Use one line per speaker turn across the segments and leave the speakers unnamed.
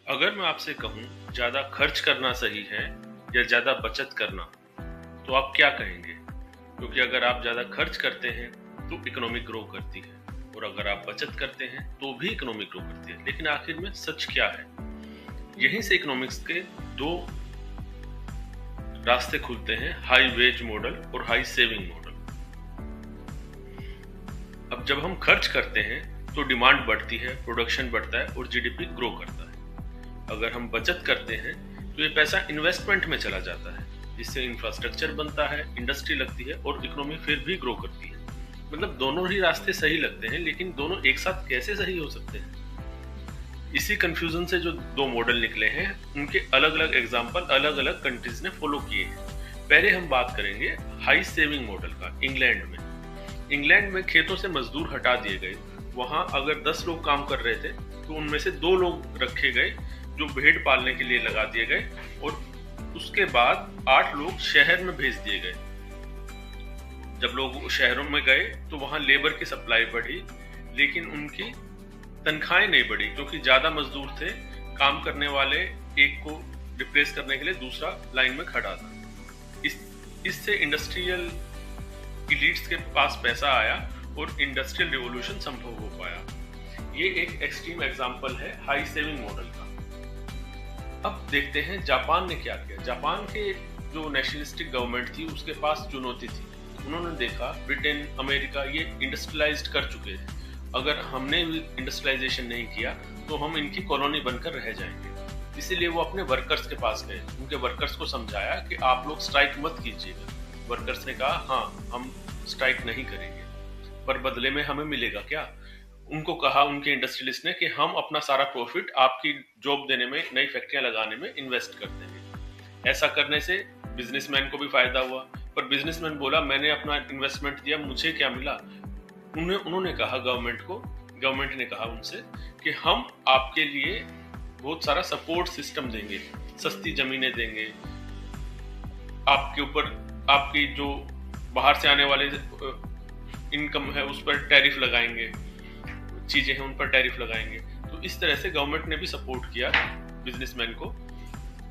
अगर मैं आपसे कहूँ ज़्यादा खर्च करना सही है या ज़्यादा बचत करना, तो आप क्या कहेंगे? क्योंकि अगर आप ज़्यादा खर्च करते हैं तो इकोनॉमी ग्रो करती है, और अगर आप बचत करते हैं तो भी इकोनॉमी ग्रो करती है। लेकिन आखिर में सच क्या है? यहीं से इकोनॉमिक्स के दो रास्ते खुलते हैं, हाई वेज मॉडल और हाई सेविंग मॉडल। अब जब हम खर्च करते हैं तो डिमांड बढ़ती है, प्रोडक्शन बढ़ता है और जीडीपी ग्रो करता है। अगर हम बचत करते हैं तो ये पैसा इन्वेस्टमेंट में चला जाता है, जिससे इंफ्रास्ट्रक्चर बनता है, इंडस्ट्री लगती है और इकोनॉमी फिर भी ग्रो करती है। मतलब दोनों ही रास्ते सही लगते हैं, लेकिन दोनों एक साथ कैसे सही हो सकते हैं? इसी कंफ्यूजन से जो दो मॉडल निकले हैं, उनके अलग अलग एग्जाम्पल अलग अलग कंट्रीज ने फॉलो किए हैं। पहले हम बात करेंगे हाई सेविंग मॉडल का। इंग्लैंड में खेतों से मजदूर हटा दिए गए। वहां अगर 10 लोग काम कर रहे थे तो उनमें से 2 लोग रखे गए जो भेड़ पालने के लिए लगा दिए गए, और उसके बाद 8 लोग शहर में भेज दिए गए। जब लोग शहरों में गए तो वहां लेबर की सप्लाई बढ़ी, लेकिन उनकी तनख्वाहें नहीं बढ़ी, क्योंकि ज्यादा मजदूर थे। काम करने वाले एक को रिप्लेस करने के लिए दूसरा लाइन में खड़ा था। इससे इंडस्ट्रियल इलीट्स के पास पैसा आया और इंडस्ट्रियल रिवॉल्यूशन संभव हो पाया। ये एक एक्सट्रीम एग्जांपल है हाई सेविंग मॉडल का। अब देखते हैं जापान ने क्या किया। जापान के जो नेशनलिस्टिक गवर्नमेंट थी उसके पास चुनौती थी। उन्होंने देखा ब्रिटेन, अमेरिका ये इंडस्ट्रियलाइज्ड कर चुके हैं, अगर हमने भी इंडस्ट्रियलाइजेशन नहीं किया तो हम इनकी कॉलोनी बनकर रह जाएंगे। इसीलिए वो अपने वर्कर्स के पास गए, उनके वर्कर्स को समझाया कि आप लोग स्ट्राइक मत कीजिएगा। वर्कर्स ने कहा हाँ, हम स्ट्राइक नहीं करेंगे, पर बदले में हमें मिलेगा क्या? उनको कहा उनके इंडस्ट्रियलिस्ट ने कि हम अपना सारा प्रॉफिट आपकी जॉब देने में, नई फैक्ट्रियां लगाने में इन्वेस्ट कर देंगे। ऐसा करने से बिजनेसमैन को भी फायदा हुआ, पर बिजनेसमैन बोला मैंने अपना इन्वेस्टमेंट दिया, मुझे क्या मिला? उन्होंने कहा गवर्नमेंट ने कहा उनसे कि हम आपके लिए बहुत सारा सपोर्ट सिस्टम देंगे, सस्ती जमीनें देंगे, आपके ऊपर आपकी जो बाहर से आने वाले इनकम है उस पर टैरिफ लगाएंगे, चीजें हैं उन पर टैरिफ लगाएंगे। तो इस तरह से गवर्नमेंट ने भी सपोर्ट किया बिजनेसमैन को,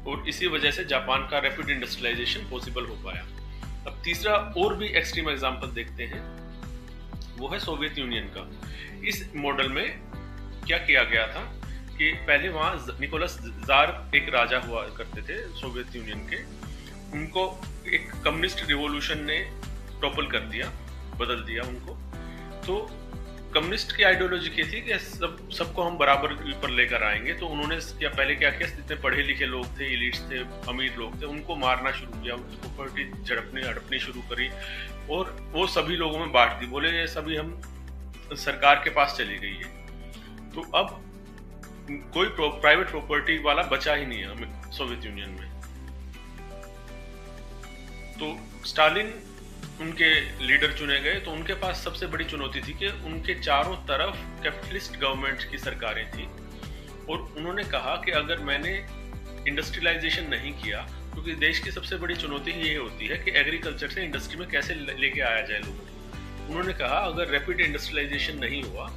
और इसी वजह से जापान का रैपिड इंडस्ट्रियलाइजेशन पॉसिबल हो पाया। अब तीसरा और भी एक्सट्रीम एग्जांपल देखते हैं, वो है सोवियत यूनियन का। इस मॉडल में क्या किया गया था कि पहले वहां निकोलस जार एक राजा हुआ करते थे सोवियत यूनियन के। उनको एक कम्युनिस्ट रिवॉल्यूशन ने टॉपल कर दिया, बदल दिया उनको। तो कम्युनिस्ट की आइडियोलॉजी क्या थी कि सबको हम बराबर पर लेकर आएंगे। तो उन्होंने पहले क्या किया, जितने पढ़े लिखे लोग थे, एलिट्स थे, अमीर लोग थे, उनको मारना शुरू किया, उनकी प्रॉपर्टी हड़पनी शुरू करी और वो सभी लोगों में बांट दी। बोले ये सभी हम सरकार के पास चली गई है। तो अब कोई प्राइवेट प्रॉपर्टी वाला बचा ही नहीं है सोवियत यूनियन में। तो स्टालिन उनके लीडर चुने गए। तो उनके पास सबसे बड़ी चुनौती थी कि उनके चारों तरफ कैपिटलिस्ट गवर्नमेंट की सरकारें थी, और उन्होंने कहा कि अगर मैंने इंडस्ट्रियलाइजेशन नहीं किया, क्योंकि देश की सबसे बड़ी चुनौती ये होती है कि एग्रीकल्चर से इंडस्ट्री में कैसे लेके आया जाए लोगों को। उन्होंने कहा अगर रैपिड इंडस्ट्रियलाइजेशन नहीं हुआ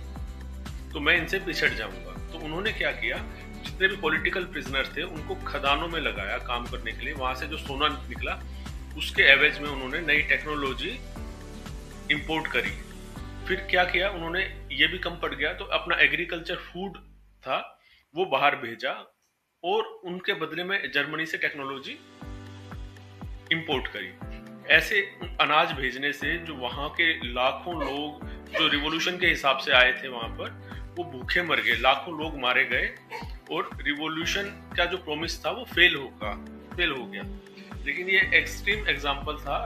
तो मैं इनसे पिछड़ जाऊंगा। तो उन्होंने क्या किया, जितने भी पॉलिटिकल प्रिजनर थे उनको खदानों में लगाया काम करने के लिए। वहां से जो सोना निकला उसके एवज में उन्होंने नई टेक्नोलॉजी इंपोर्ट करी। फिर क्या किया, उन्होंने ये भी कम पड़ गया तो अपना एग्रीकल्चर फूड था वो बाहर भेजा, और उनके बदले में जर्मनी से टेक्नोलॉजी इंपोर्ट करी। ऐसे अनाज भेजने से जो वहां के लाखों लोग जो रिवॉल्यूशन के हिसाब से आए थे वहां पर, वो भूखे मर गए, लाखों लोग मारे गए, और रिवॉल्यूशन का जो प्रॉमिस था वो फेल हो गया। लेकिन ये एक्सट्रीम एग्जांपल था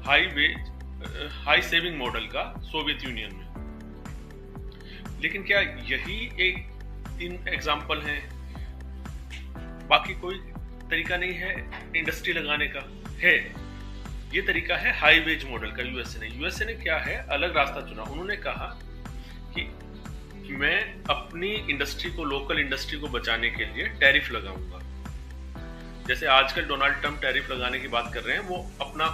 हाई सेविंग मॉडल का सोवियत यूनियन में। लेकिन क्या यही एक 3 एग्जांपल हैं? बाकी कोई तरीका नहीं है इंडस्ट्री लगाने का? है, ये तरीका है हाई वेज मॉडल का। यूएसए ने क्या है, अलग रास्ता चुना। उन्होंने कहा कि मैं अपनी इंडस्ट्री को, लोकल इंडस्ट्री को बचाने के लिए टैरिफ लगाऊंगा। जैसे आजकल डोनाल्ड ट्रंप टैरिफ लगाने की बात कर रहे हैं, वो अपना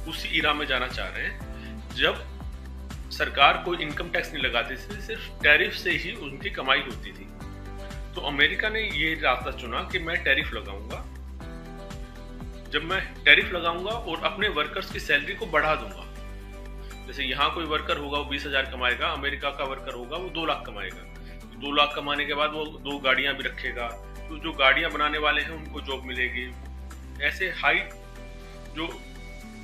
उसी इरा में जाना चाह रहे हैं जब सरकार कोई इनकम टैक्स नहीं लगाती थी, सिर्फ टैरिफ से ही उनकी कमाई होती थी। तो अमेरिका ने ये रास्ता चुना कि मैं टैरिफ लगाऊंगा। जब मैं टैरिफ लगाऊंगा और अपने वर्कर्स की सैलरी को बढ़ा दूंगा, जैसे यहाँ कोई वर्कर होगा वो 20,000 कमाएगा, अमेरिका का वर्कर होगा वो 2 लाख कमाएगा। 2 लाख कमाने के बाद वो 2 गाड़ियां भी रखेगा, तो जो गाड़ियां बनाने वाले हैं उनको जॉब मिलेगी। ऐसे हाई जो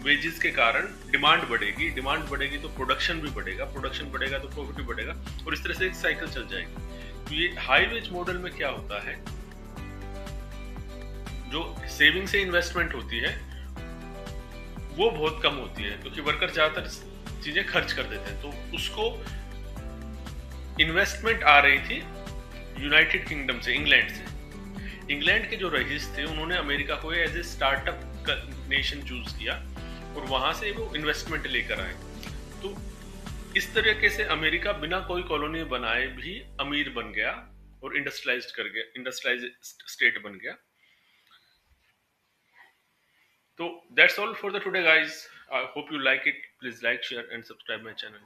वेजेस के कारण डिमांड बढ़ेगी तो प्रोडक्शन भी बढ़ेगा, प्रोडक्शन बढ़ेगा तो प्रॉफिट भी बढ़ेगा, और इस तरह से एक साइकिल चल जाएगी। तो ये हाई वेज मॉडल में क्या होता है, जो सेविंग से इन्वेस्टमेंट होती है वो बहुत कम होती है, क्योंकि वर्कर ज्यादातर चीजें खर्च कर देते हैं। तो उसको इन्वेस्टमेंट आ रही थी यूनाइटेड किंगडम से, इंग्लैंड से। इंग्लैंड के जो रईस थे उन्होंने अमेरिका को as a startup nation choose किया और वहां से वो इन्वेस्टमेंट लेकर आए। तो इस तरीके से अमेरिका बिना कोई कॉलोनी बनाए भी अमीर बन गया और इंडस्ट्रियलाइज्ड स्टेट बन गया। So that's all for the today, guys. I hope you like it. Please like, share, and subscribe my channel.